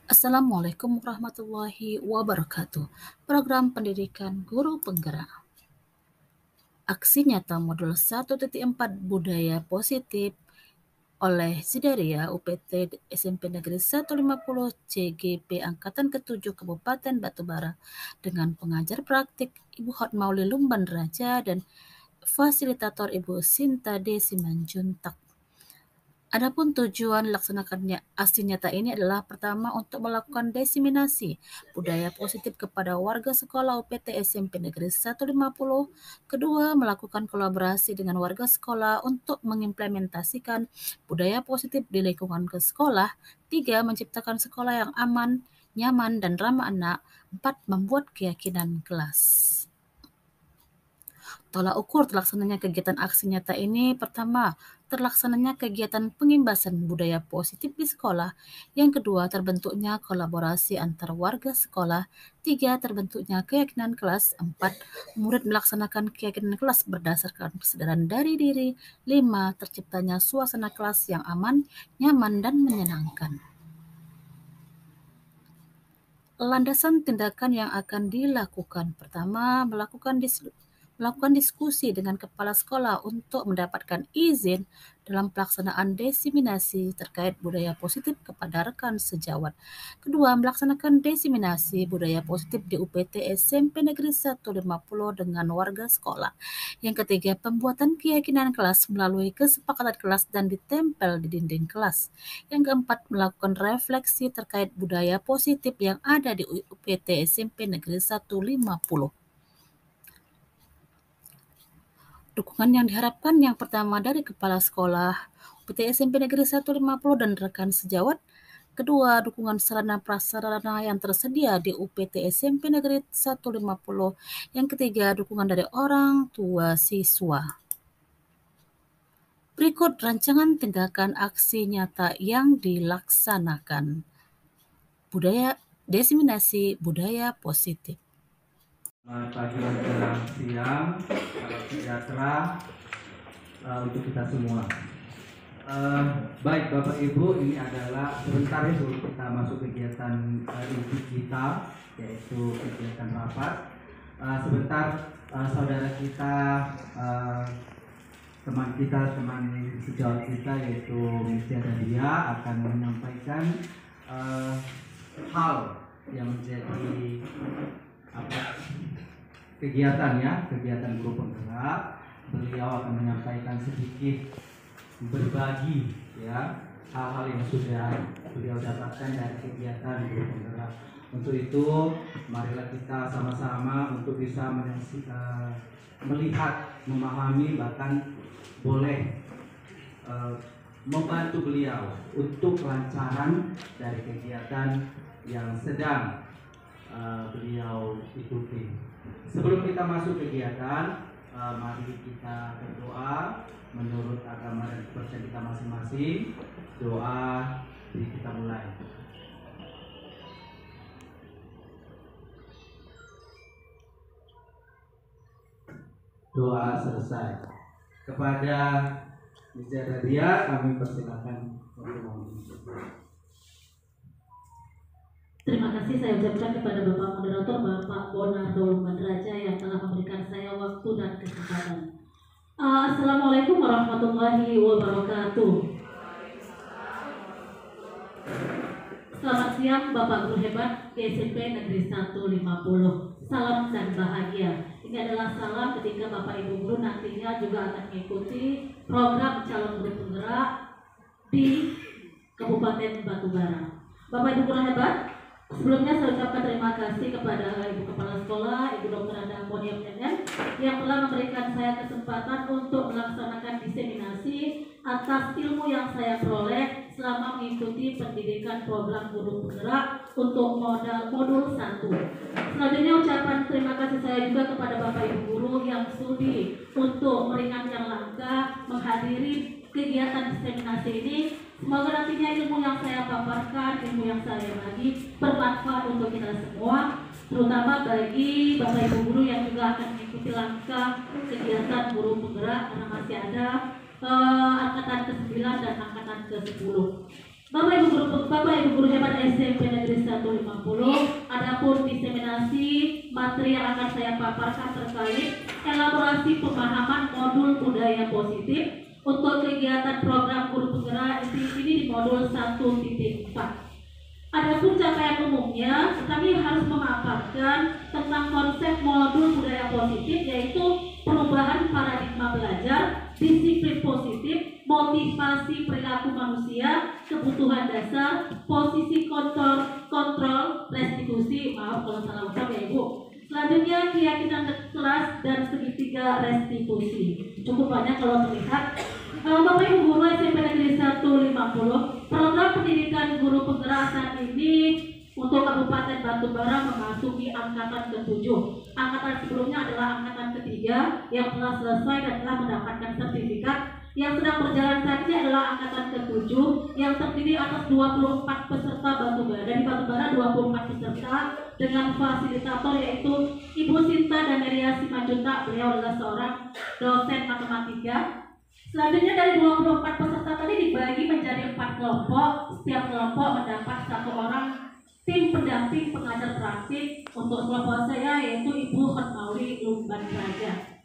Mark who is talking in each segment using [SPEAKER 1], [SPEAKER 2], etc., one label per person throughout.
[SPEAKER 1] Assalamualaikum warahmatullahi wabarakatuh. Program Pendidikan Guru Penggerak. Aksi nyata modul 1.4 Budaya Positif oleh Sidaria UPT SMP Negeri 150 CGP Angkatan ke-7 Kabupaten Batubara dengan pengajar praktik Ibu Hotmauli Lumban Raja dan fasilitator Ibu Sinta Desi Manjuntak. Adapun tujuan laksanakannya aksi nyata ini adalah pertama untuk melakukan diseminasi budaya positif kepada warga sekolah UPT SMP Negeri 150, kedua melakukan kolaborasi dengan warga sekolah untuk mengimplementasikan budaya positif di lingkungan ke sekolah, tiga menciptakan sekolah yang aman, nyaman dan ramah anak, empat membuat keyakinan kelas. Tolak ukur terlaksananya kegiatan aksi nyata ini, pertama, terlaksananya kegiatan pengimbasan budaya positif di sekolah. Yang kedua, terbentuknya kolaborasi antar warga sekolah. Tiga, terbentuknya keyakinan kelas. Empat, murid melaksanakan keyakinan kelas berdasarkan kesadaran dari diri. Lima, terciptanya suasana kelas yang aman, nyaman, dan menyenangkan. Landasan tindakan yang akan dilakukan. Pertama, melakukan diskusi dengan kepala sekolah untuk mendapatkan izin dalam pelaksanaan diseminasi terkait budaya positif kepada rekan sejawat. Kedua, melaksanakan diseminasi budaya positif di UPT SMP Negeri 150 dengan warga sekolah. Yang ketiga, pembuatan keyakinan kelas melalui kesepakatan kelas dan ditempel di dinding kelas. Yang keempat, melakukan refleksi terkait budaya positif yang ada di UPT SMP Negeri 150. Dukungan yang diharapkan yang pertama dari kepala sekolah UPT SMP Negeri 150 dan rekan sejawat. Kedua, dukungan sarana prasarana yang tersedia di UPT SMP Negeri 150. Yang ketiga, dukungan dari orang tua siswa. Berikut rancangan tindakan aksi nyata yang dilaksanakan. Diseminasi budaya positif.
[SPEAKER 2] Selamat pagi menjelang siang, salam sejahtera untuk kita semua. Baik Bapak Ibu, ini adalah sebentar ya sebelum kita masuk kegiatan inti kita, yaitu kegiatan rapat. Sebentar saudara kita, teman sejawat kita yaitu Mr. Dadia akan menyampaikan hal yang menjadi kegiatan guru penggerak. Beliau akan menyampaikan sedikit berbagi ya hal-hal yang sudah beliau dapatkan dari kegiatan guru penggerak. Untuk itu marilah kita sama-sama untuk bisa melihat, memahami, bahkan boleh membantu beliau untuk kelancaran dari kegiatan yang sedang beliau ikuti. Sebelum kita masuk kegiatan, mari kita berdoa menurut agama dan kepercayaan kita masing-masing. Doa kita mulai. Doa selesai. Kepada Mr. Dadia kami persilakan untuk memimpin.
[SPEAKER 3] Terima kasih saya ucapkan kepada Bapak Moderator, Bapak Bonardo Lumban Raja yang telah memberikan saya waktu dan kesempatan. Assalamualaikum warahmatullahi wabarakatuh. Selamat siang Bapak Guru hebat di SMP Negeri 150. Salam dan bahagia. Ini adalah salam ketika Bapak Ibu Guru nantinya juga akan mengikuti program calon guru penggerak di Kabupaten Batubara. Bapak Ibu Guru hebat, sebelumnya saya ucapkan terima kasih kepada Ibu Kepala Sekolah, Ibu Dr. Anda Amonia Menen, yang telah memberikan saya kesempatan untuk melaksanakan diseminasi atas ilmu yang saya peroleh selama mengikuti pendidikan program guru penggerak untuk modul 1. Selanjutnya ucapan terima kasih saya juga kepada Bapak Ibu Guru yang sudi untuk meringankan langkah menghadiri kegiatan diseminasi ini. Semoga nantinya ilmu yang saya paparkan, ilmu yang saya bagi bermanfaat untuk kita semua, terutama bagi Bapak Ibu Guru yang juga akan mengikuti langkah kegiatan guru penggerak karena masih ada angkatan ke-9 dan angkatan ke-10. Bapak Ibu Guru hebat SMP Negeri 150. Adapun diseminasi materi yang akan saya paparkan terkait elaborasi pemahaman modul budaya positif untuk kegiatan program guru penggerak ini di modul 1.4. Adapun capaian umumnya, kami harus memaparkan tentang konsep modul budaya positif, yaitu perubahan paradigma belajar, disiplin positif, motivasi perilaku manusia, kebutuhan dasar, posisi kontrol, restitusi, maaf kalau salah ucap ya Ibu. Selanjutnya keyakinan kelas dan segitiga restitusi. Cukup banyak kalau terlihat. Bapak Ibu Guru SMP Negeri 150, program pendidikan guru penggerak saat ini untuk Kabupaten Batubara memasuki angkatan ke-7. Angkatan sebelumnya adalah angkatan ke-3 yang telah selesai dan telah mendapatkan sertifikat. Yang sedang berjalan saat ini adalah angkatan ke-7 yang terdiri atas 24 peserta Batubara. Dari Batubara 24 peserta dengan fasilitator yaitu Ibu Sinta Dameria Simanjuntak. Beliau adalah seorang dosen matematika. Selanjutnya dari 24 peserta tadi dibagi menjadi 4 kelompok. Setiap kelompok mendapat 1 orang tim pendamping pengajar praktik. Untuk kelompok saya yaitu Ibu Hotmauli Lumban Raja.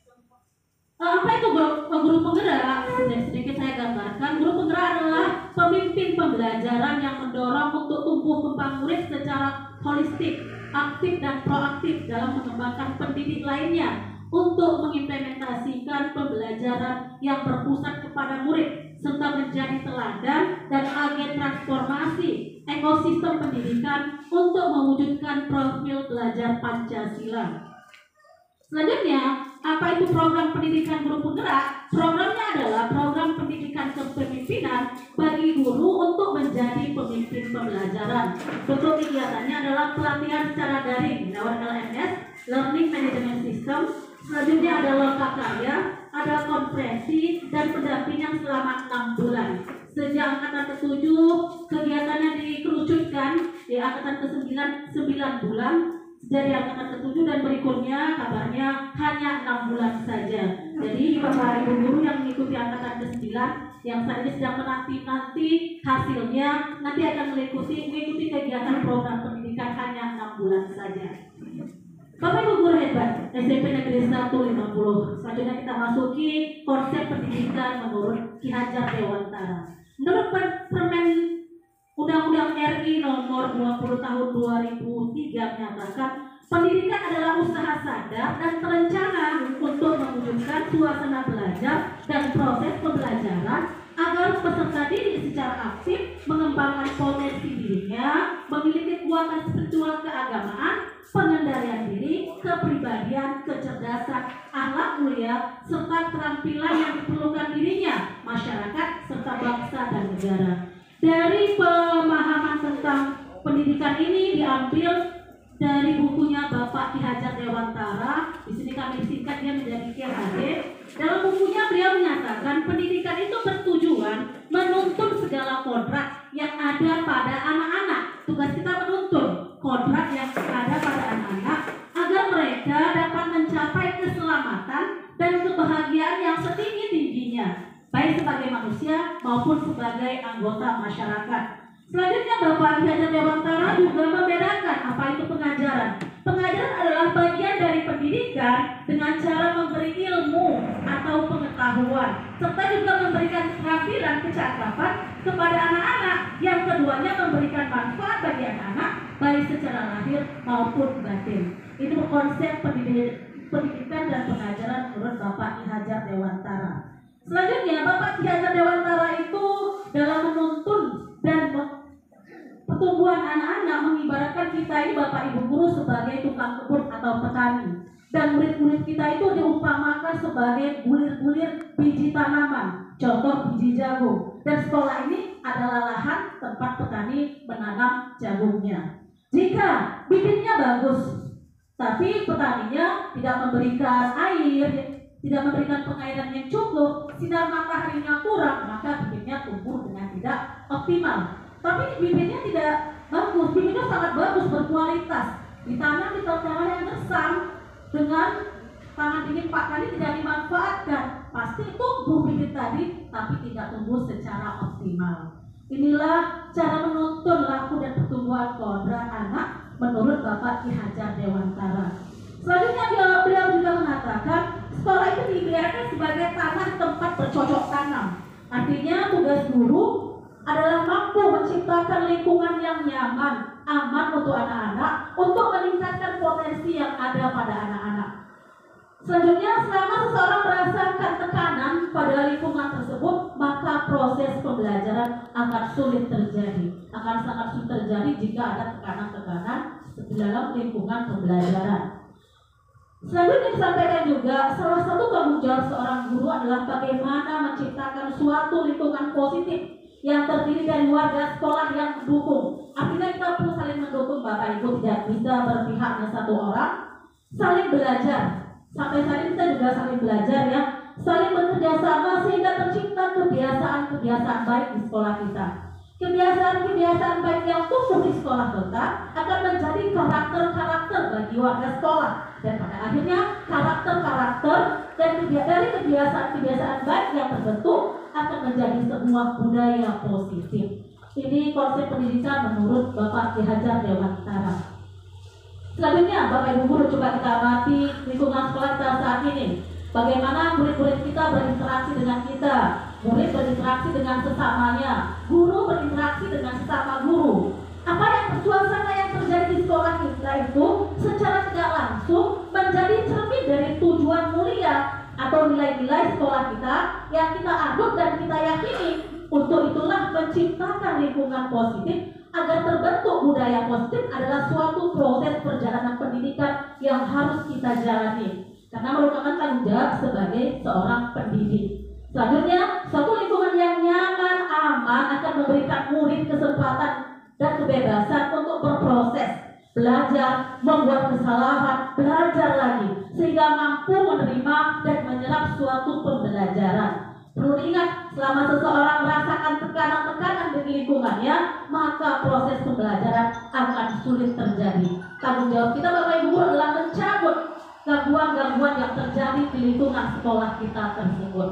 [SPEAKER 3] Apa itu guru penggerak? Sedikit saya gambarkan. Guru penggerak adalah pemimpin pembelajaran yang mendorong untuk tumbuh kembang murid secara holistik, aktif dan proaktif dalam mengembangkan pendidik lainnya untuk mengimplementasikan pembelajaran yang berpusat kepada murid serta menjadi teladan dan agen transformasi ekosistem pendidikan untuk mewujudkan profil belajar Pancasila. Selanjutnya, apa itu program pendidikan guru penggerak? Programnya adalah program pendidikan kepemimpinan bagi guru untuk menjadi pemimpin pembelajaran. Bentuk kegiatannya adalah pelatihan secara daring lewat LMS, Learning Management System. Selanjutnya ada loka karya, ada konferensi dan pendampingan selama 6 bulan. Sejak angkatan ke-7, kegiatannya dikerucutkan di angkatan ke-9 9 bulan. Dari angkatan ke-7 dan berikutnya kabarnya hanya 6 bulan saja. Jadi Bapak Ibu Guru yang mengikuti angkatan ke-9 yang saat ini sedang menanti hasilnya nanti akan mengikuti kegiatan program pendidikan hanya 6 bulan saja. Bapak Ibu Guru hebat SMP Negeri 150. Selanjutnya kita masuki konsep pendidikan menurut Ki Hajar Dewantara. Menurut Permen Undang-Undang RI nomor 20 tahun 2003 menyatakan pendidikan adalah usaha sadar dan terencana untuk mewujudkan suasana belajar dan proses pembelajaran agar peserta didik secara aktif mengembangkan potensi dirinya, memiliki kekuatan spiritual keagamaan, pengendalian diri, kepribadian, kecerdasan, akhlak mulia, serta keterampilan yang diperlukan dirinya, masyarakat, serta bangsa dan negara. Dari pemahaman tentang pendidikan ini diambil dari bukunya Bapak Ki Hajar Dewantara. Di sini kami singkat dia menjadi KHD. Dalam bukunya beliau menyatakan pendidikan itu bertujuan menuntun segala kodrat yang ada pada anak-anak. Tugas kita menuntun kodrat yang ada pada anak-anak agar mereka dapat mencapai keselamatan dan kebahagiaan yang setinggi-tingginya, baik sebagai manusia maupun sebagai anggota masyarakat. Selanjutnya Bapak Ki Hajar Dewantara juga membedakan apa itu pengajaran. Pengajaran adalah bagian dari pendidikan dengan cara memberi ilmu atau pengetahuan, serta juga memberikan keterampilan kecakapan kepada anak-anak. Yang keduanya memberikan manfaat bagi anak-anak baik secara lahir maupun batin. Itu konsep pendidikan dan pengajaran menurut Bapak Ki Hajar Dewantara. Selanjutnya Bapak Ki Hajar Dewantara itu dalam menuntun dan pertumbuhan anak-anak mengibaratkan kita ini Bapak Ibu Guru sebagai tukang kebun atau petani, dan murid-murid kita itu diumpamakan sebagai bulir-bulir biji tanaman, contoh biji jagung, dan sekolah ini adalah lahan tempat petani menanam jagungnya. Jika bibitnya bagus tapi petaninya tidak memberikan air, tidak memberikan pengairan yang cukup, sinar mataharinya kurang, maka bibitnya tumbuh dengan tidak optimal. Tapi bibitnya tidak bagus, bibitnya sangat bagus, berkualitas, ditanam di tanah yang gersam dengan tangan dingin 4 kali tidak dimanfaatkan, pasti tumbuh bibit tadi tapi tidak tumbuh secara optimal. Inilah cara menuntun laku dan pertumbuhan kodrat anak Bapak Ki Hajar Dewantara. Selanjutnya beliau juga mengatakan sekolah itu dibiarkan sebagai tanah tempat bercocok tanam. Artinya tugas guru adalah mampu menciptakan lingkungan yang nyaman, aman untuk anak-anak, untuk meningkatkan potensi yang ada pada anak-anak. Selanjutnya, selama seseorang merasakan tekanan pada lingkungan tersebut, maka proses pembelajaran akan sulit terjadi. Akan sangat sulit terjadi jika ada tekanan-tekanan di dalam lingkungan pembelajaran. Selanjutnya disampaikan juga, salah satu tanggung jawab seorang guru adalah bagaimana menciptakan suatu lingkungan positif yang terdiri dari warga sekolah yang mendukung. Artinya kita perlu saling mendukung, Bapak Ibu, tidak bisa berpihak pada satu orang. Saling belajar. Sampai saat ini kita juga saling belajar ya, saling bekerja sama sehingga tercipta kebiasaan-kebiasaan baik di sekolah kita. Kebiasaan-kebiasaan baik yang tumbuh di sekolah kita akan menjadi karakter-karakter bagi warga sekolah, dan pada akhirnya karakter-karakter dan dari kebiasaan-kebiasaan baik yang terbentuk akan menjadi sebuah budaya positif. Ini konsep pendidikan menurut Bapak Ki Hajar Dewantara. Selanjutnya, Bapak Ibu guru, coba kita amati lingkungan sekolah kita saat ini. Bagaimana murid-murid kita berinteraksi dengan kita, murid berinteraksi dengan sesamanya, guru berinteraksi dengan sesama guru. Apa yang suasana yang terjadi di sekolah kita itu secara tidak langsung menjadi cermin dari tujuan mulia atau nilai-nilai sekolah kita yang kita aduk dan kita yakini. Untuk itulah menciptakan lingkungan positif agar terbentuk budaya positif adalah suatu proses perjalanan pendidikan yang harus kita jalani, karena merupakan tanggung jawab sebagai seorang pendidik. Selanjutnya, suatu lingkungan yang nyaman, aman akan memberikan murid kesempatan dan kebebasan untuk berproses, belajar, membuat kesalahan, belajar lagi, sehingga mampu menerima dan menyerap suatu pembelajaran. Perlu diingat, selama seseorang merasakan tekanan-tekanan di lingkungannya, maka proses pembelajaran akan sulit terjadi. Tanggung jawab kita, Bapak Ibu, adalah mencabut gangguan-gangguan yang terjadi di lingkungan sekolah kita tersebut.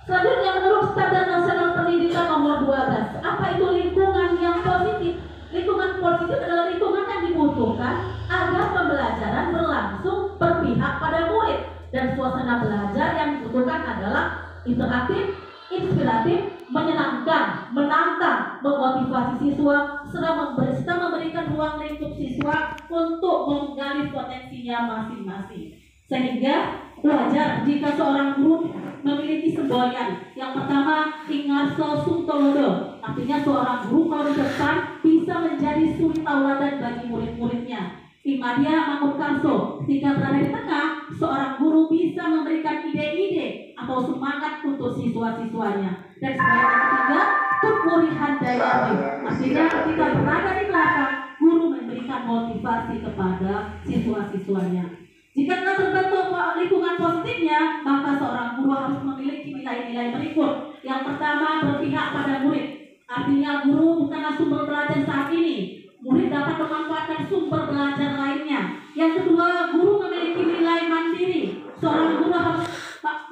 [SPEAKER 3] Selanjutnya, menurut Standar Nasional Pendidikan nomor 12, apa itu lingkungan yang positif? Lingkungan positif adalah lingkungan yang dibutuhkan agar pembelajaran berlangsung berpihak pada murid, dan suasana belajar yang dibutuhkan adalah interaktif, inspiratif, menyenangkan, menantang, memotivasi siswa, serta memberikan ruang lingkup siswa untuk menggali potensinya masing-masing. Sehingga wajar jika seorang guru memiliki semboyan. Yang pertama, Ingarso Sumtolodo, artinya seorang guru kalau di depan bisa menjadi suri tauladan bagi murid-muridnya. Imadia Mangunkarso, ketika berada di tengah, seorang guru bisa memberikan ide-ide atau semangat untuk siswa-siswanya. Dan sebagai yang ketiga, Tukmurihan Dayati, artinya ketika berada di belakang, guru memberikan motivasi kepada siswa-siswanya. Jika telah terbentuk lingkungan positifnya, maka seorang guru harus memiliki nilai-nilai berikut. Yang pertama, berpihak pada murid. Artinya guru bukanlah sumber belajar saat ini, murid dapat memanfaatkan sumber belajar lainnya. Yang kedua, guru memiliki nilai mandiri. Seorang guru harus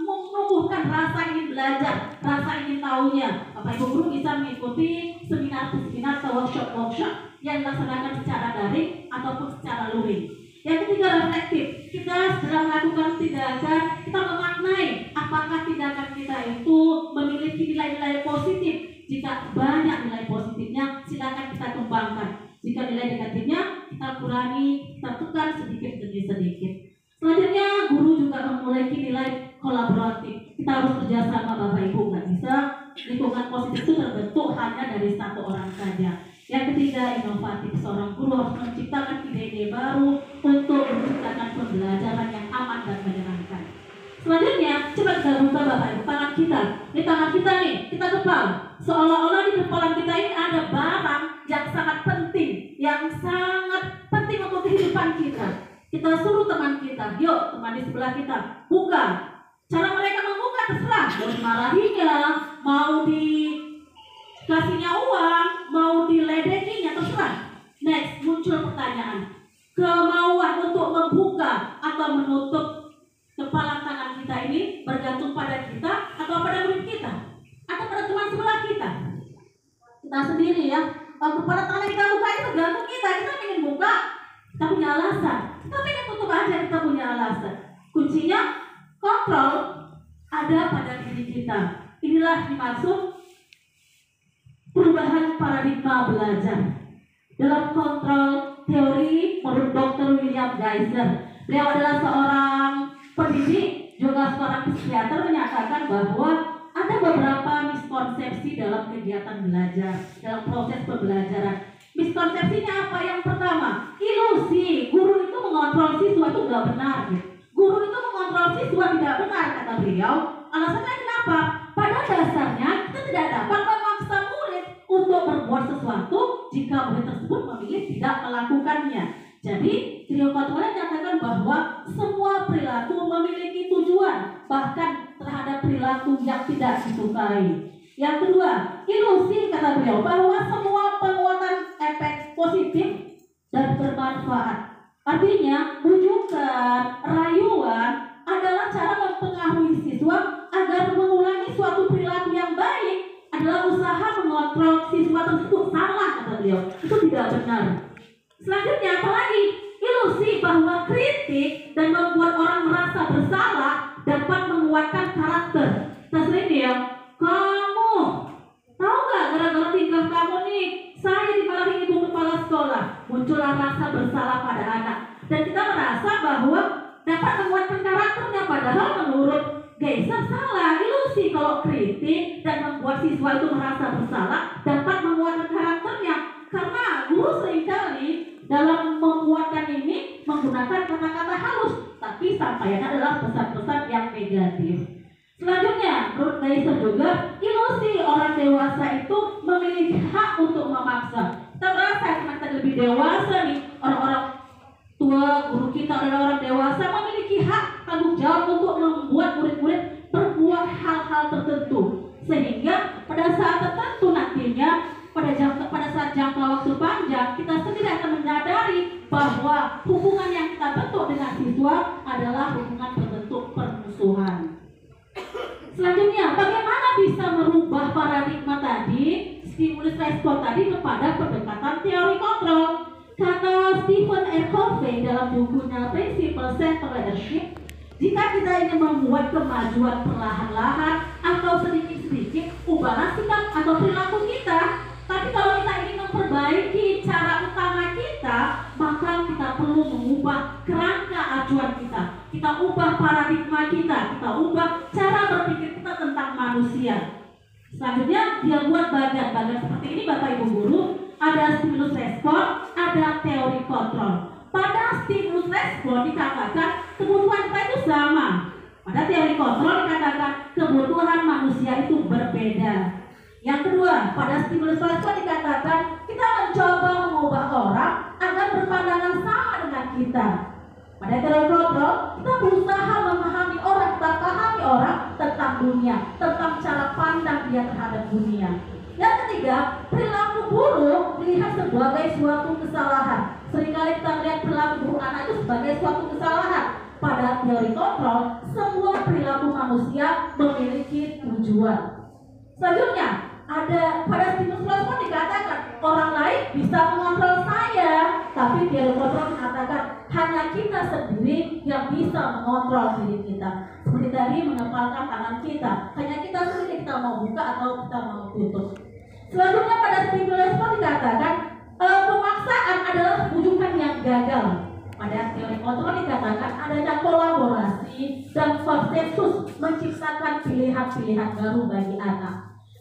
[SPEAKER 3] menumbuhkan rasa ingin belajar, rasa ingin tahunya. Bapak Ibu guru bisa mengikuti seminar-seminar atau workshop-workshop yang dilaksanakan secara daring ataupun secara luring. Yang ketiga, reflektif. Kita sedang melakukan tindakan, kita memaknai apakah tindakan kita itu memiliki nilai-nilai positif. Jika banyak nilai positifnya, silakan kita kembangkan. Jika nilai negatifnya, kita kurangi, kita tukar sedikit demi sedikit. Selanjutnya, guru juga memiliki nilai kolaboratif. Kita harus kerjasama, Bapak Ibu. Nggak bisa lingkungan positif itu terbentuk hanya dari satu orang saja. Yang ketiga, inovatif. Seorang guru harus menciptakan ide-ide baru untuk menciptakan pembelajaran yang aman dan menyenangkan. Selanjutnya, coba kita buka, Bapak Ibu, tangan kita. Ini tangan kita nih, kita kepal. Seolah-olah di kepala kita ini ada barang yang sangat penting, untuk kehidupan kita. Kita suruh teman kita, yuk teman di sebelah kita, buka. Cara mereka membuka terserah, mau dimarahinya, mau dikasihnya uang, mau diledekinya, terserah. Next, muncul pertanyaan, kemauan untuk membuka atau menutup kepala tangan kita ini bergantung pada kita atau pada murid kita atau pada teman sebelah kita. Kita sendiri ya. Kalau kepala tangan kita buka itu tergantung kita ingin buka, kita paradigma belajar. Dalam kontrol teori menurut Dr. William Geiser, beliau adalah seorang pendidik juga seorang psikiater, menyatakan bahwa ada beberapa miskonsepsi dalam kegiatan belajar, dalam proses pembelajaran. Miskonsepsinya apa? Yang pertama, ilusi guru itu mengontrol siswa itu nggak benar. Guru itu mengontrol siswa tidak benar, kata beliau. Alasannya kenapa? Pada dasarnya kita tidak dapat memaksa murid untuk berbuat sesuatu jika murid tersebut memilih tidak melakukannya. Jadi, teori kontrolnya menyatakan bahwa semua perilaku memiliki tujuan, bahkan terhadap perilaku yang tidak disukai. Yang kedua, ilusi, kata beliau, bahwa semua penguatan efek positif dan bermanfaat. Artinya, bujukan, rayuan adalah cara mempengaruhi siswa agar mengulangi suatu perilaku yang baik, adalah usaha mengontrol siswa tersebut. Salah, kata beliau. Itu tidak benar. Selanjutnya, apalagi? Ilusi bahwa kritik dan membuat orang merasa bersalah dapat menguatkan karakter. Terus dia, kamu tahu nggak gara-gara tingkah kamu nih, saya dimarahi ibu kepala sekolah. Muncullah rasa bersalah pada anak. Dan kita merasa bahwa dapat menguatkan karakternya, padahal menurut Geiser salah. Ilusi kalau kritik dan membuat siswa itu merasa bersalah dapat menguatkan karakternya, karena guru seringkali dalam membuatkan ini menggunakan kata-kata halus, tapi sampaiannya adalah pesan-pesan yang negatif. Selanjutnya, menurut Geiser juga, ilusi orang dewasa itu memiliki hak untuk memaksa. Kita merasa karena kita lebih dewasa nih, orang-orang tua, guru kita adalah orang dewasa, memiliki hak tanggung jawab untuk membuat murid-murid berbuat hal-hal tertentu, sehingga pada saat tertentu nantinya pada saat jangka waktu panjang kita sendiri akan menyadari bahwa hubungan yang kita bentuk dengan siswa adalah hubungan berbentuk permusuhan. Selanjutnya, bagaimana bisa merubah paradigma tadi, stimulus respon tadi, kepada pendekatan teori kontrol? Kata Stephen R. Covey dalam bukunya Principle Centered Leadership, jika kita ingin membuat kemajuan perlahan-lahan atau sedikit-sedikit, ubahlah sikap atau perilaku kita. Tapi kalau kita ingin memperbaiki cara utama kita, maka kita perlu mengubah kerangka acuan kita. Kita ubah paradigma kita ubah cara berpikir kita tentang manusia. Selanjutnya, dia buat bagian-bagian seperti ini, Bapak Ibu Guru. Ada stimulus respon, ada teori kontrol. Pada stimulus respon dikatakan kebutuhan kita itu sama. Pada teori kontrol dikatakan kebutuhan manusia itu berbeda. Yang kedua, pada stimulus respon dikatakan kita mencoba mengubah orang agar berpandangan sama dengan kita. Pada teori kontrol, kita berusaha memahami orang, kita pahami orang tentang dunia, tentang cara pandang dia terhadap dunia. Yang ketiga, perilaku buruk dilihat sebagai suatu kesalahan. Seringkali kita melihat perilaku buruk anak itu sebagai suatu kesalahan. Pada teori kontrol, semua perilaku manusia memiliki tujuan. Selanjutnya, ada pada stimulus respon dikatakan orang lain bisa mengontrol saya, tapi teori kontrol mengatakan hanya kita sendiri yang bisa mengontrol diri kita. Seperti tadi, mengepalkan tangan kita, hanya kita sendiri, kita mau buka atau kita mau tutup. Selanjutnya, pada stimulus respon dikatakan pemaksaan adalah bujukan yang gagal. Pada teori kontrol dikatakan adanya kolaborasi dan konsensus menciptakan pilihan-pilihan baru bagi anak.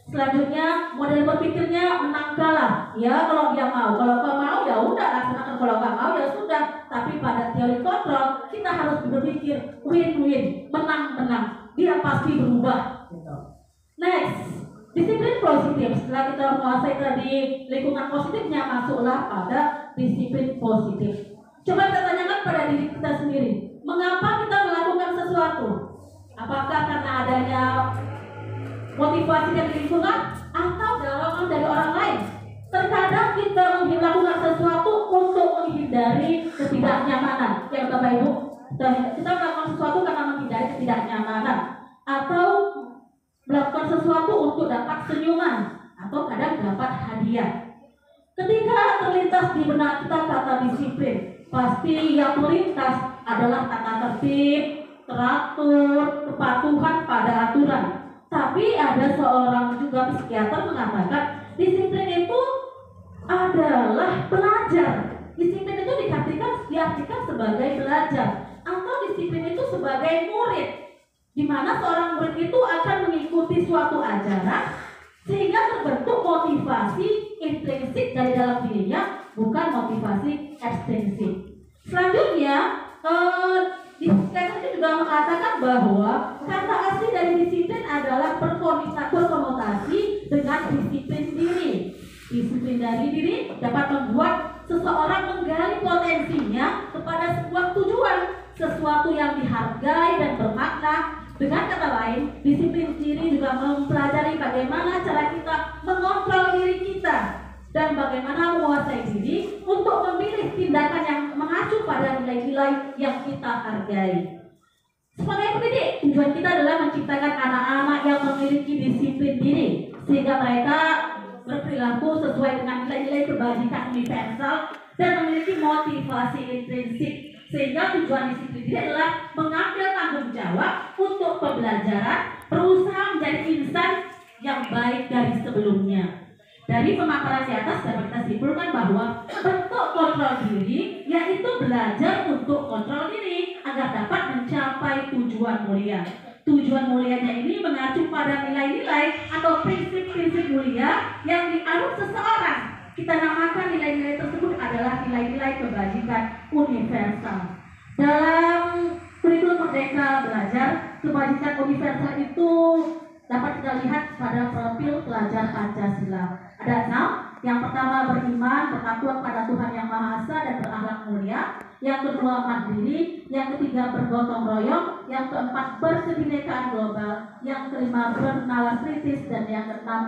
[SPEAKER 3] Selanjutnya, model berpikirnya menang kalah. Ya, kalau dia mau, kalau kau mau ya udah laksanakan, kalau nggak mau ya sudah. Tapi pada teori kontrol kita harus berpikir win-win, menang-menang. Dia pasti berubah. Gitu. Next, disiplin positif. Setelah kita menguasai tadi lingkungan positifnya, masuklah pada disiplin positif. Coba kita tanyakan pada diri kita sendiri, mengapa kita melakukan sesuatu? Apakah karena adanya motivasi dari lingkungan atau dorongan dari orang lain? Terkadang kita melakukan sesuatu untuk menghindari ketidaknyamanan. Ya Bapak Ibu, kita melakukan sesuatu karena menghindari ketidaknyamanan, atau melakukan sesuatu untuk dapat senyuman, atau kadang dapat hadiah. Ketika terlintas di benak kita kata disiplin, pasti yang melintas adalah tata tertib, teratur, kepatuhan pada aturan. Tapi ada seorang juga psikiater mengatakan disiplin itu adalah belajar. Disiplin itu diartikan sebagai belajar, atau disiplin itu sebagai murid, di mana seorang murid itu akan mengikuti suatu ajaran sehingga terbentuk motivasi intrinsik dari dalam dirinya, bukan motivasi ekstrinsik. Selanjutnya, di itu juga mengatakan bahwa kata asli dari disiplin adalah berkonotasi dengan disiplin diri. Disiplin dari diri dapat membuat seseorang menggali potensinya kepada sebuah tujuan, sesuatu yang dihargai dan bermakna. Dengan kata lain, disiplin diri juga mempelajari bagaimana cara kita mengontrol diri kita dan bagaimana menguasai diri untuk memilih tindakan yang mengacu pada nilai-nilai yang kita hargai. Sebagai pendidik, tujuan kita adalah menciptakan anak-anak yang memiliki disiplin diri sehingga mereka berperilaku sesuai dengan nilai-nilai kebajikan universal dan memiliki motivasi intrinsik, sehingga tujuan disiplin diri adalah mengambil tanggung jawab untuk pembelajaran, berusaha menjadi insan yang baik dari sebelumnya. Dari pemaparan di atas dapat kita simpulkan bahwa bentuk kontrol diri yaitu belajar untuk kontrol diri agar dapat mencapai tujuan mulia. Tujuan mulianya ini mengacu pada nilai-nilai atau prinsip-prinsip mulia yang dianut seseorang. Kita namakan nilai-nilai tersebut adalah nilai-nilai kebajikan universal. Dalam kurikulum Merdeka Belajar, kebajikan universal itu dapat kita lihat pada profil pelajar Pancasila. Ada 6. Yang pertama beriman, bertakwa kepada Tuhan Yang Maha Esa dan berakhlak mulia. Yang kedua mandiri. Yang ketiga bergotong royong. Yang keempat berkebinekaan global. Yang kelima bernalar kritis, dan yang keenam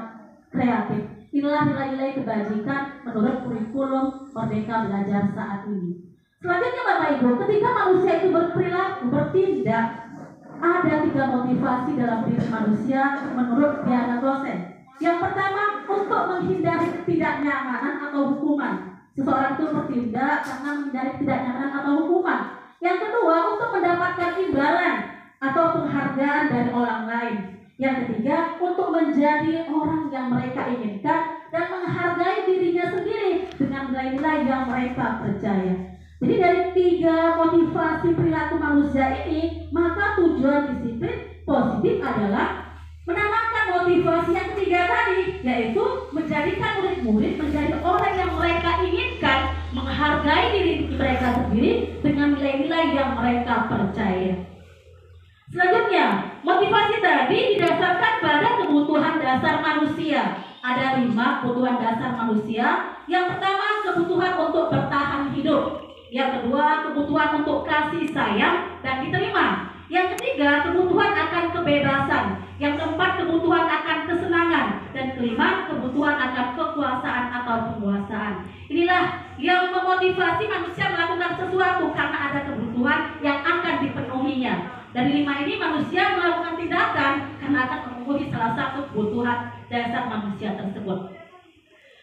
[SPEAKER 3] kreatif. Inilah nilai-nilai kebajikan menurut kurikulum Merdeka Belajar saat ini. Selanjutnya Bapak Ibu, ketika manusia itu berperilaku, bertindak, ada 3 motivasi dalam diri manusia menurut Diana Gosen. Yang pertama, untuk menghindari ketidaknyamanan atau hukuman. Seseorang itu bertindak karena menghindari ketidaknyamanan atau hukuman. Yang kedua, untuk mendapatkan imbalan atau penghargaan dari orang lain. Yang ketiga, untuk menjadi orang yang mereka inginkan dan menghargai dirinya sendiri dengan nilai-nilai yang mereka percaya. Jadi dari 3 motivasi perilaku manusia ini, maka tujuan disiplin positif adalah menanamkan motivasi yang ketiga tadi, yaitu menjadikan murid-murid menjadi orang yang mereka inginkan, menghargai diri mereka sendiri dengan nilai-nilai yang mereka percaya. Selanjutnya, motivasi tadi didasarkan pada kebutuhan dasar manusia. Ada 5 kebutuhan dasar manusia. Yang pertama, kebutuhan untuk bertahan hidup. Yang kedua, kebutuhan untuk kasih sayang dan diterima. Yang ketiga, kebutuhan akan kebebasan. Yang keempat, kebutuhan akan kesenangan. Dan kelima, kebutuhan akan kekuasaan atau penguasaan. Inilah yang memotivasi manusia melakukan sesuatu karena ada kebutuhan yang akan dipenuhinya. Dari 5 ini manusia melakukan tindakan karena akan memenuhi salah satu kebutuhan dasar manusia tersebut.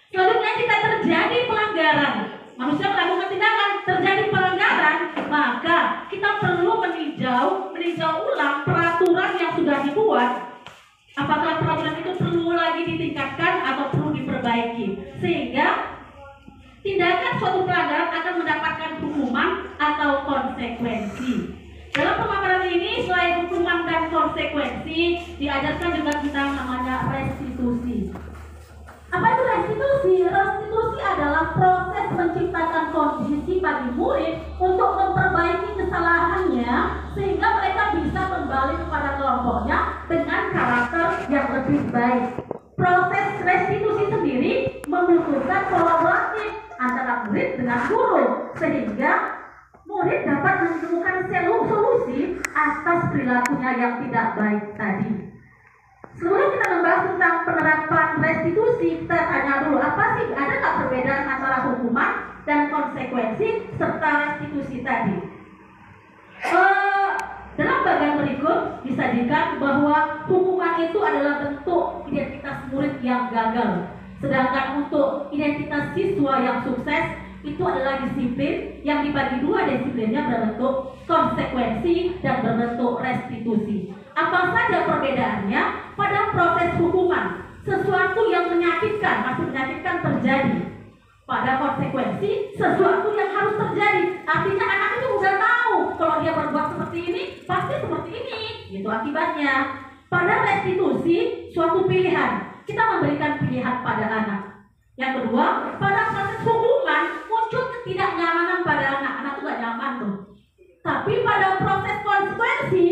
[SPEAKER 3] Selanjutnya, jika terjadi pelanggaran, manusia melakukan tindakan, terjadi pelanggaran, maka kita perlu meninjau ulang peraturan yang sudah dibuat. Apakah peraturan itu perlu lagi ditingkatkan atau perlu diperbaiki, sehingga tindakan suatu pelanggaran akan mendapatkan hukuman atau konsekuensi. Dalam pemaparan ini, selain hukuman dan konsekuensi, diajarkan juga kita namanya restitusi. Apa itu restitusi? Restitusi adalah proses menciptakan kondisi bagi murid untuk memperbaiki kesalahannya sehingga mereka bisa kembali kepada kelompoknya dengan karakter yang lebih baik. Proses restitusi sendiri membutuhkan kolaborasi antara murid dengan guru sehingga murid dapat menemukan solusi atas perilakunya yang tidak baik tadi. Sebelum kita membahas tentang penerapan restitusi, kita tanya dulu, apa sih, ada nggak perbedaan antara hukuman dan konsekuensi serta restitusi tadi? Dalam bagian berikut disajikan bahwa hukuman itu adalah bentuk identitas murid yang gagal, sedangkan untuk identitas siswa yang sukses itu adalah disiplin yang dibagi 2, disiplinnya berbentuk konsekuensi dan berbentuk restitusi. Apa saja perbedaannya? Pada proses hukuman, sesuatu yang menyakitkan, masih menyakitkan terjadi. pada konsekuensi sesuatu yang harus terjadi. Artinya anak itu udah tahu kalau dia berbuat seperti ini pasti seperti ini, gitu akibatnya. Pada restitusi suatu pilihan, kita memberikan pilihan pada anak. Yang kedua, pada proses hukuman muncul ketidaknyamanan pada anak itu gak nyaman tuh. Tapi pada proses konsekuensi,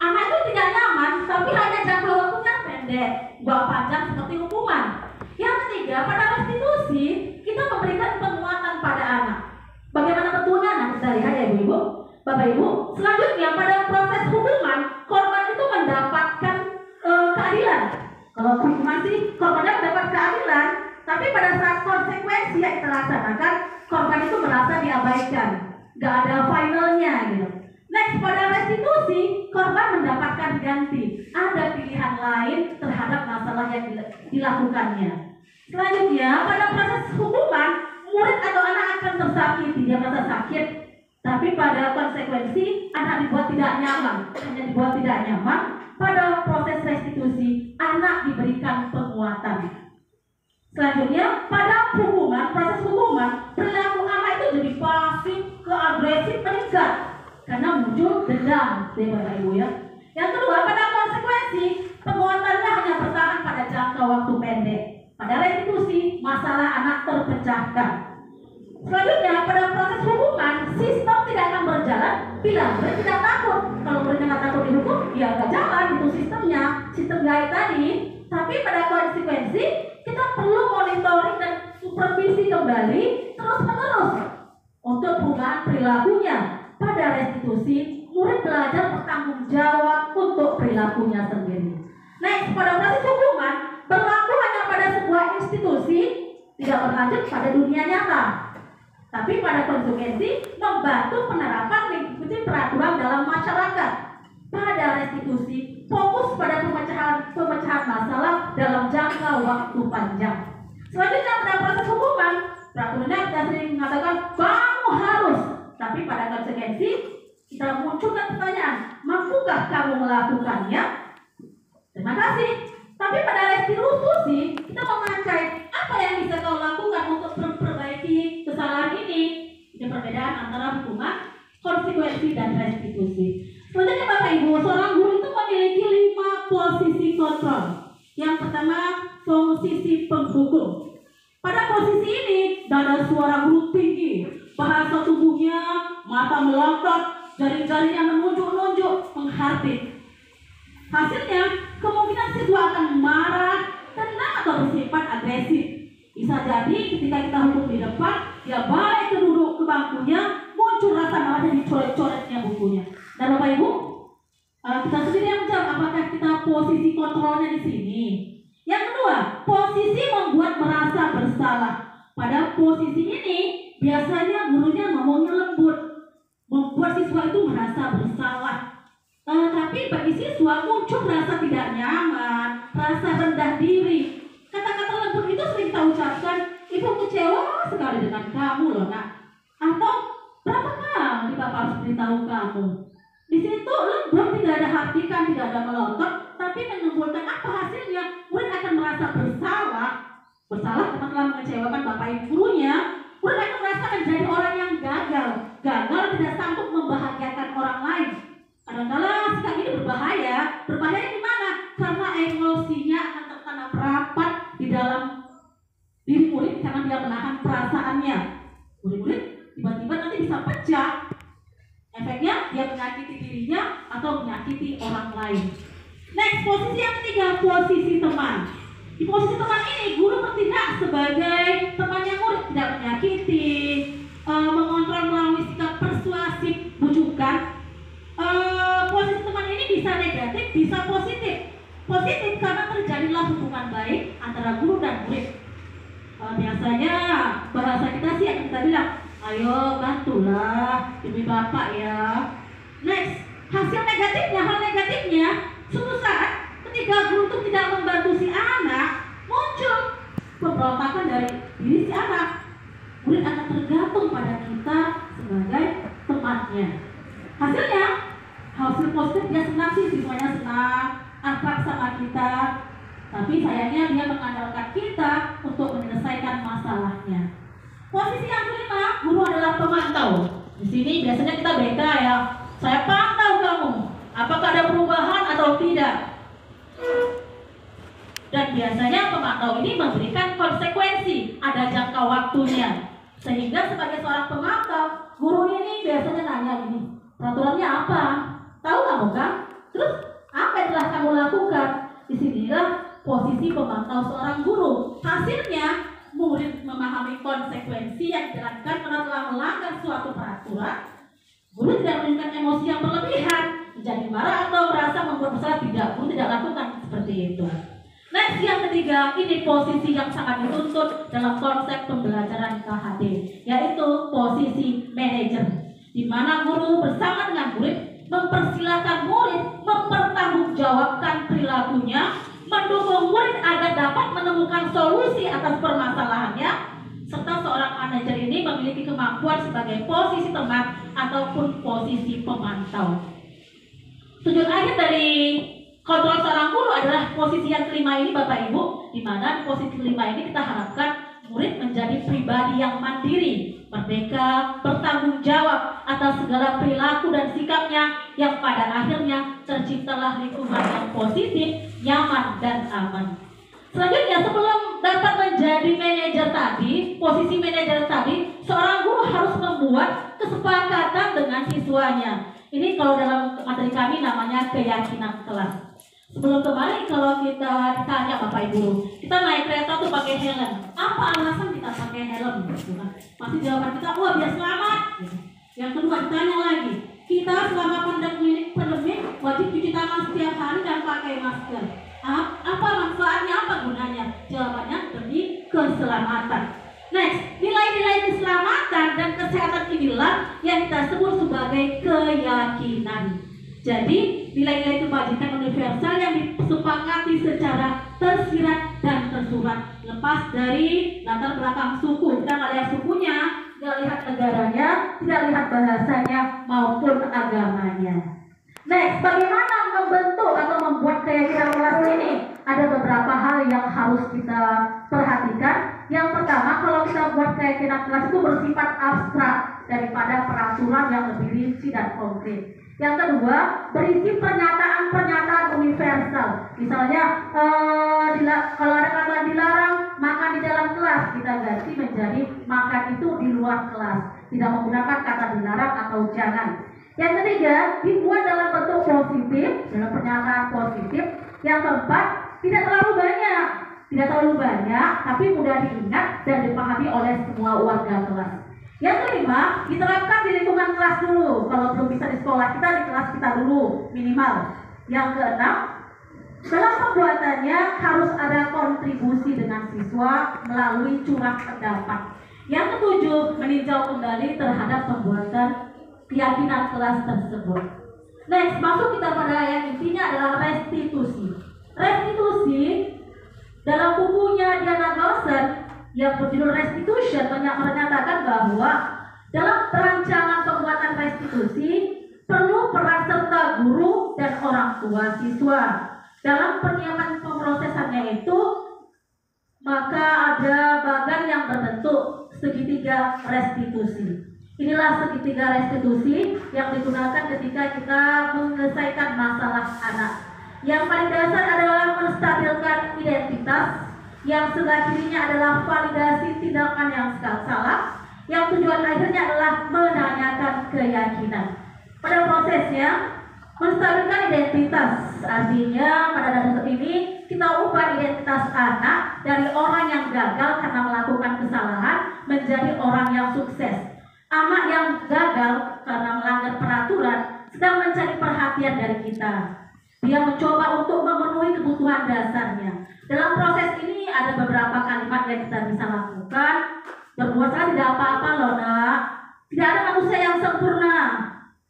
[SPEAKER 3] anak itu tidak nyaman, tapi hanya jangka waktunya pendek, gak panjang seperti hukuman. Yang ketiga, pada restitusi kita memberikan penguatan pada anak. Bagaimana betulnya? Nah, kita lihat ya Ibu-Ibu, Bapak-Ibu. Selanjutnya, pada proses hukuman, korban itu mendapatkan keadilan. Kalau hukuman sih, korbannya mendapat keadilan, tapi pada saat konsekuensi yang kita laksanakan, korban itu merasa diabaikan, gak ada finalnya gitu. Next, pada restitusi, korban mendapatkan ganti. Ada pilihan lain terhadap masalah yang dilakukannya. Selanjutnya, pada proses hukuman, murid atau anak akan tersakiti, dia merasa sakit. Tapi pada konsekuensi, anak dibuat tidak nyaman. Hanya dibuat tidak nyaman, pada proses restitusi, anak diberikan penguatan. Selanjutnya, pada hukuman, proses hukuman, perilaku anak itu jadi pasif, ke agresif, meningkat. Karena muncul dendam, Bapak Ibu ya. Yang kedua, pada konsekuensi, penguatannya hanya bertahan pada jangka waktu pendek. Pada restitusi, masalah anak terpecahkan. Selanjutnya, pada proses hukuman, sistem tidak akan berjalan bila murid tidak takut. Kalau muridnya nggak takut dihukum, ya nggak jalan itu sistemnya, sistem gaya tadi. Tapi pada konsekuensi, kita perlu monitoring dan supervisi kembali terus-menerus untuk perubahan perilakunya. Pada restitusi, murid belajar bertanggung jawab untuk perilakunya sendiri. Next, pada proses hukuman, berlaku hanya pada sebuah institusi, tidak berlanjut pada dunia nyata. Tapi pada konsekuensi, membantu penerapan mengikuti peraturan dalam masyarakat. Pada restitusi, fokus pada pemecahan masalah dalam jangka waktu panjang. Selanjutnya, pada proses hukuman, peraturannya kita sering mengatakan, kamu harus. Tapi pada konsekuensi, kita munculkan pertanyaan, mampukah kamu melakukannya? Terima kasih. Tapi pada restitusi, kita memakai apa yang bisa kau lakukan untuk memperbaiki kesalahan ini. Ini perbedaan antara hukuman, konsekuensi, dan restitusi. Selanjutnya Bapak Ibu, seorang guru itu memiliki 5 posisi kontrol. Yang pertama, posisi penghukum. Pada posisi ini, dada suara guru tinggi, bahasa tubuhnya, mata melotot, jari-jarinya menunjuk-nunjuk, menghardik. Hasilnya, kemungkinan siswa akan marah, tenang atau bersifat agresif. Bisa jadi ketika kita hukum di depan, dia balik ke duduk ke bangkunya, muncul rasa marahnya, dicoret-coretnya bukunya. Dan Bapak Ibu, kita sendiri yang menjawab apakah kita posisi kontrolnya di sini. Yang kedua, posisi membuat merasa bersalah. Pada posisi ini, biasanya gurunya ngomongnya lembut, membuat siswa itu merasa bersalah. Tapi bagi siswa muncul rasa tidak nyaman, rasa rendah diri. Kata-kata lembut itu sering kita ucapkan, ibu kecewa sekali dengan kamu loh nak. Atau berapa kali bapak harus beritahu kamu. Di situ lembut, tidak ada hardikan, tidak ada melotot, tapi menimbulkan apa hasilnya? Murid akan merasa bersalah. Bersalah karena telah mengecewakan bapak ibu gurunya. Murid akan merasa menjadi orang yang gagal. Gagal tidak sanggup membahagiakan orang lain. Kadang-kadang sikap ini berbahaya. Berbahaya di mana? Karena emosinya akan tertanam rapat di dalam diri murid karena dia menahan perasaannya. Murid-murid tiba-tiba nanti bisa pecah. Efeknya dia menyakiti dirinya atau menyakiti orang lain. Next, posisi yang ketiga, posisi teman. Di posisi teman ini, guru bertindak sebagai temannya murid, tidak menyakiti, mengontrol melalui sikap persuasif, bujukan. Posisi teman ini bisa negatif, bisa positif. Positif karena terjadilah hubungan baik antara guru dan murid. Biasanya bahasa kita sih yang kita bilang, ayo bantulah demi bapak ya. Next, hasil negatifnya, hal negatifnya, suatu saat ketika guru itu tidak membantu si anak, muncul pemberontakan dari diri si anak. Murid akan tergantung pada kita sebagai temannya. Hasilnya, hasil positif dia senang sih, siswanya senang, akrab sama kita. Tapi sayangnya dia mengandalkan kita untuk menyelesaikan masalahnya. Posisi yang kelima, guru adalah pemantau. Di sini biasanya kita beda ya. Saya pantau kamu, apakah ada perubahan atau tidak. Dan biasanya pemantau ini memberikan konsekuensi, ada jangka waktunya. Sehingga sebagai seorang pemantau, guru ini biasanya nanya gini, peraturannya apa? Tahu kamu kan? Terus apa yang telah kamu lakukan? Disinilah posisi pemantau seorang guru. Hasilnya, murid memahami konsekuensi yang dijalankan karena telah melanggar suatu peraturan. Guru tidak menunjukkan emosi yang berlebihan, menjadi marah atau merasa membuat bersalah. Tidak, guru tidak lakukan seperti itu. Next, yang ketiga, ini posisi yang sangat dituntut dalam konsep pembelajaran KHD, yaitu posisi manajer, di mana guru bersama dengan murid mempersilahkan murid mempertanggungjawabkan perilakunya, mendukung murid agar dapat menemukan solusi atas permasalahannya, serta seorang manajer ini memiliki kemampuan sebagai posisi teman ataupun posisi pemantau. Tujuan akhir dari kontrol seorang guru adalah posisi yang kelima ini, Bapak Ibu, di mana di posisi kelima ini kita harapkan murid menjadi pribadi yang mandiri, merdeka, bertanggung jawab atas segala perilaku dan sikapnya, yang pada akhirnya terciptalah lingkungan yang positif, nyaman, dan aman. Selanjutnya, sebelum dapat menjadi manajer tadi, posisi manajer tadi, seorang guru harus membuat kesepakatan dengan siswanya. Ini kalau dalam materi kami namanya keyakinan kelas. Sebelum kemarin kalau kita ditanya Bapak Ibu, kita naik kereta tuh pakai helm. Apa alasan kita pakai helm? Pasti jawaban kita, wah biar selamat. Yang kedua ditanya lagi, kita selama pandemi wajib cuci tangan setiap hari dan pakai masker. Apa manfaatnya? Apa gunanya? Jawabannya demi keselamatan. Next, nilai-nilai keselamatan dan kesehatan inilah yang kita sebut sebagai keyakinan. Jadi, nilai-nilai kebajikan universal yang disepakati secara tersirat dan tersurat, lepas dari latar belakang suku. Kita nggak lihat sukunya, nggak lihat negaranya, tidak lihat bahasanya maupun agamanya. Next, bagaimana membentuk atau membuat keyakinan kelas ini? Ada beberapa hal yang harus kita perhatikan. Yang pertama, kalau kita buat keyakinan kelas itu bersifat abstrak daripada peraturan yang lebih rinci dan konkret. Yang kedua, berisi pernyataan-pernyataan universal. Misalnya, kalau ada kata dilarang makan di dalam kelas, kita ganti menjadi makan itu di luar kelas. Tidak menggunakan kata dilarang atau jangan. Yang ketiga, dibuat dalam bentuk positif, dalam pernyataan positif. Yang keempat, tidak terlalu banyak, tapi mudah diingat dan dipahami oleh semua warga kelas. Yang kelima, diterapkan di lingkungan kelas dulu. Kalau belum bisa di sekolah kita, di kelas kita dulu minimal. Yang keenam, dalam pembuatannya harus ada kontribusi dengan siswa melalui curah pendapat. Yang ketujuh, meninjau kembali terhadap pembuatan keyakinan kelas tersebut. Next, masuk kita pada yang intinya adalah restitusi. Restitusi dalam bukunya Diana Dawson yang berjudul Restitution menyatakan bahwa dalam perancangan pembuatan restitusi perlu peran serta guru dan orang tua siswa. Dalam penyiapan pemrosesannya itu, maka ada bagan yang berbentuk segitiga restitusi. Inilah segitiga restitusi yang digunakan ketika kita menyelesaikan masalah anak. Yang paling dasar adalah menstabilkan identitas, yang sebelah kirinya adalah validasi tindakan yang salah, yang tujuan akhirnya adalah menanyakan keyakinan. Pada prosesnya, menstabilkan identitas, artinya pada dasar ini kita ubah identitas anak dari orang yang gagal karena melakukan kesalahan menjadi orang yang sukses. Anak yang gagal karena melanggar peraturan sedang mencari perhatian dari kita. Dia mencoba untuk memenuhi kebutuhan dasarnya. Dalam proses ini ada beberapa kalimat yang kita bisa lakukan. Berbuat salah tidak apa-apa loh nak. Tidak ada manusia yang sempurna.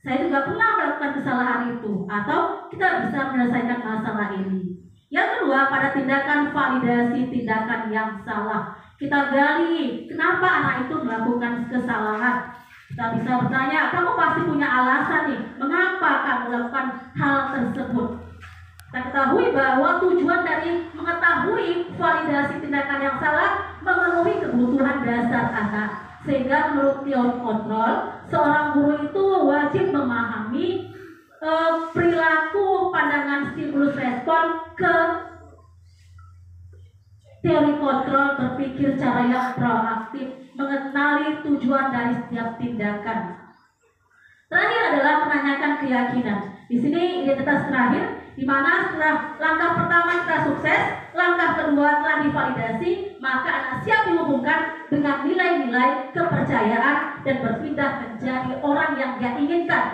[SPEAKER 3] Saya juga pernah melakukan kesalahan itu. Atau kita bisa menyelesaikan masalah ini. Yang kedua, pada tindakan validasi tindakan yang salah. Kita gali kenapa anak itu melakukan kesalahan. Kita bisa bertanya, kamu pasti punya alasan nih, mengapa kamu melakukan hal tersebut. Kita ketahui bahwa tujuan dari mengetahui validasi tindakan yang salah memenuhi kebutuhan dasar anak. Sehingga menurut teori kontrol, seorang guru itu wajib memahami perilaku, pandangan, stimulus, respon ke teori kontrol, berpikir cara yang proaktif, mengenali tujuan dari setiap tindakan. Terakhir adalah menanyakan keyakinan. Di sini identitas terakhir, di mana setelah langkah pertama kita sukses, langkah kedua telah divalidasi, maka anak siap dihubungkan dengan nilai-nilai kepercayaan dan berpindah menjadi orang yang dia inginkan.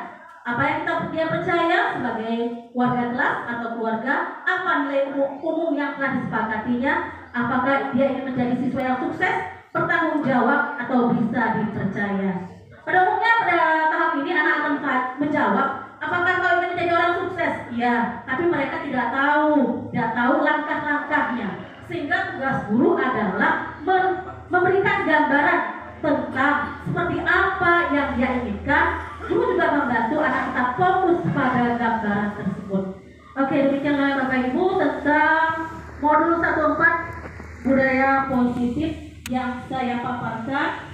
[SPEAKER 3] Apa yang dia percaya sebagai warga kelas atau keluarga, apa nilai umum yang telah disepakatinya, apakah dia ingin menjadi siswa yang sukses, bertanggung jawab, atau bisa dipercaya. Pada umumnya pada tahap ini anak akan menjawab, apakah kau ingin menjadi orang sukses? Iya, tapi mereka tidak tahu langkah-langkahnya. Sehingga tugas guru adalah memberikan gambaran tentang seperti apa yang dia inginkan. Guru juga membantu anak tetap fokus pada gambaran tersebut. Oke, demikianlah Bapak Ibu tentang modul 14 budaya positif yang saya paparkan.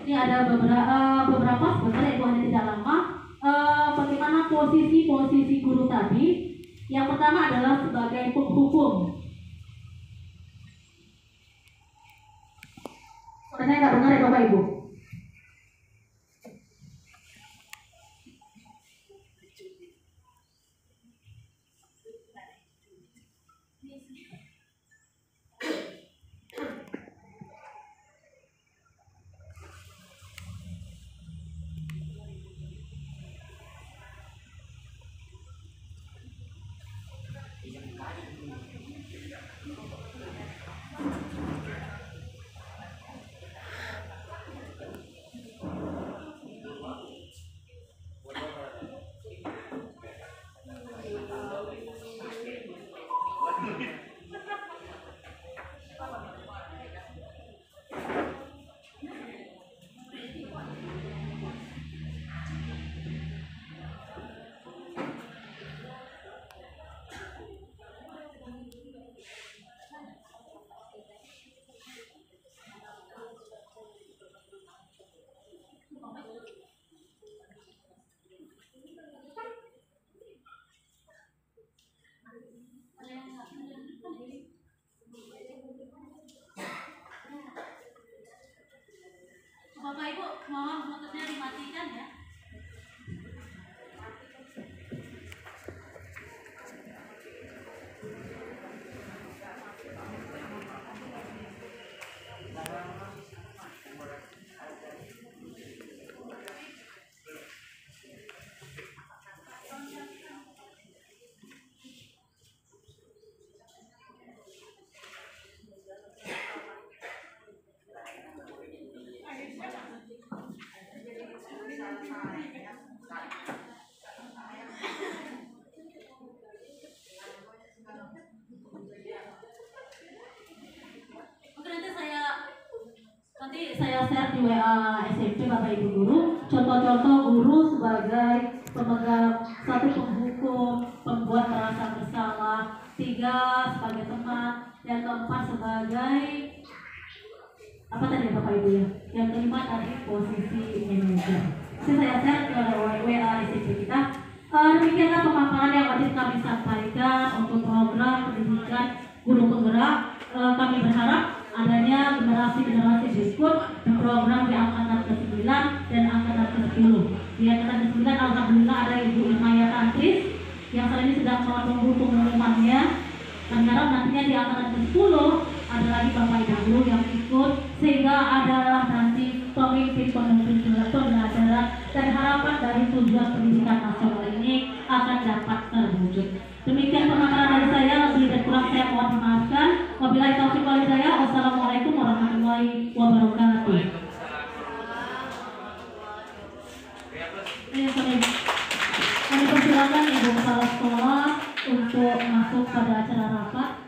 [SPEAKER 3] Ini ada beberapa sebenarnya itu hanya tidak lama. Bagaimana posisi guru tadi? Yang pertama adalah sebagai penghukum. Suaranya nggak benar ya Bapak Ibu? Bapak Ibu, mohon motornya dimatikan ya. Nanti saya share di WA SMP Bapak Ibu Guru contoh-contoh guru sebagai pemegang, 1 penghukum, pembuat merasa bersalah, 3 sebagai teman, yang keempat sebagai apa tadi Bapak Ibu ya? Yang kelima tadi posisi manajer. Saya share ke WA SMP kita. Demikianlah pemaparan yang wajib kami sampaikan untuk program pendidikan guru penggerak. Kami berharap adanya generasi-generasi berikut di program di angkatan ke-9 dan angkatan ke-10. Di angkatan ke-9 alhamdulillah ada Ibu Imaya Tantris yang saat ini sedang menunggu pengumumannya. Dan harap nantinya di angkatan ke-10 ada lagi Bapak Ibu Guru yang ikut, sehingga adalah nanti pemimpin-pemimpin pembelajaran dan harapan dari tujuan pendidikan nasional ini akan dapat terwujud. Demikian pemaparan dari saya, lebih dan kurang saya mohon dimaafkan. Wabillahi taufiq wal hidayah. Wassalamualaikum warahmatullahi wabarakatuh. Silakan Ibu Kepala Sekolah untuk masuk pada acara rapat.